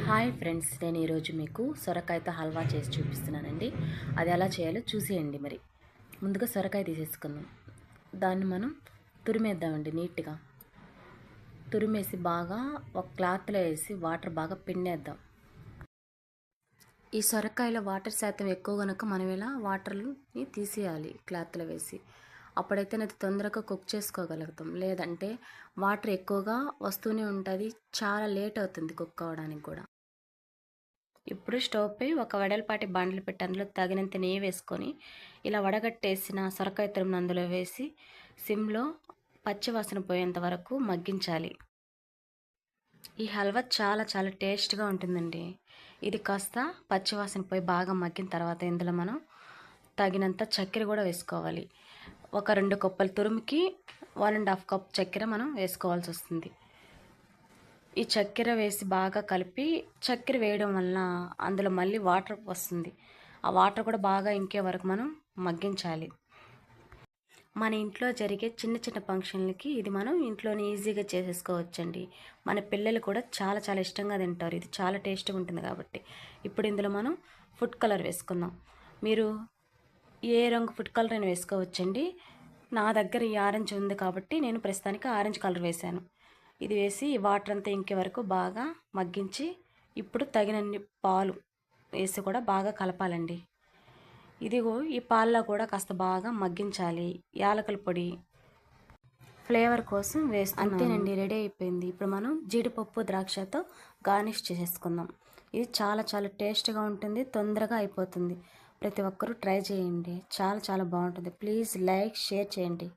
Hi friends, నేను ఈరోజు మీకు సొరకాయతో హల్వా చేసి చూపిస్తున్నానండి. అది ఎలా చేయాలో చూసేయండి. మరి ముందుగా సొరకాయ తీసేసుకుందాం. దాన్ని మనం తురిమేద్దామండి. నీట్గా తురిమేసి బాగా ఒక క్లాత్లో వేసి వాటర్ బాగా పిండేద్దాం. ఈ సొరకాయలో వాటర్ శాతం ఎక్కువ కనుక మనం ఇలా వాటర్ని తీసేయాలి క్లాత్లో వేసి. అప్పుడైతే అది తొందరగా కుక్ చేసుకోగలుగుతాం. లేదంటే వాటర్ ఎక్కువగా వస్తూనే ఉంటుంది, చాలా లేట్ అవుతుంది కుక్ అవ్వడానికి కూడా. ఇప్పుడు స్టవ్ పై ఒక వెడల్పాటి బాండ్లు పెట్టి అందులో తగినంత నెయ్యి వేసుకొని ఇలా వడగట్టేసిన సొరకాయ తురుమును అందులో వేసి సిమ్లో పచ్చివాసన పోయేంత వరకు మగ్గించాలి. ఈ హల్వా చాలా చాలా టేస్ట్గా ఉంటుందండి. ఇది కాస్త పచ్చివాసన పోయి బాగా మగ్గిన తర్వాత ఇందులో మనం తగినంత చక్కెర కూడా వేసుకోవాలి. ఒక 2 కప్పుల తురుముకి 1.5 కప్ చక్కెర మనం వేసుకోవాల్సి వస్తుంది. ఈ చక్కెర వేసి బాగా కలిపి, చక్కెర వేయడం వలన అందులో మళ్ళీ వాటర్ వస్తుంది. ఆ వాటర్ కూడా బాగా ఇంకే వరకు మనం మగ్గించాలి. మన ఇంట్లో జరిగే చిన్న చిన్న ఫంక్షన్లకి ఇది మనం ఇంట్లోనే ఈజీగా చేసేసుకోవచ్చండి. మన పిల్లలు కూడా చాలా చాలా ఇష్టంగా తింటారు. ఇది చాలా టేస్ట్గా ఉంటుంది కాబట్టి. ఇప్పుడు ఇందులో మనం ఫుడ్ కలర్ వేసుకుందాం. మీరు ఏ రంగు ఫుడ్ కలర్ అయినా వేసుకోవచ్చండి. నా దగ్గర ఈ ఆరెంజ్ ఉంది కాబట్టి నేను ప్రస్తుతానికి ఆరెంజ్ కలర్ వేశాను. ఇది వేసి వాటర్ అంతా ఇంకే వరకు బాగా మగ్గించి, ఇప్పుడు తగినన్ని పాలు వేసి కూడా బాగా కలపాలండి. ఇదిగో ఈ పాలలో కూడా కాస్త బాగా మగ్గించాలి. యాలకుల పొడి ఫ్లేవర్ కోసం వేస్తున్నాను. అంతేనండి, రెడీ అయిపోయింది. ఇప్పుడు మనం జీడిపప్పు ద్రాక్షతో గార్నిష్ చేసేసుకుందాం. ఇది చాలా చాలా టేస్ట్గా ఉంటుంది, తొందరగా అయిపోతుంది. ప్రతి ఒక్కరూ ట్రై చేయండి, చాలా చాలా బాగుంటుంది. ప్లీజ్ లైక్, షేర్ చేయండి.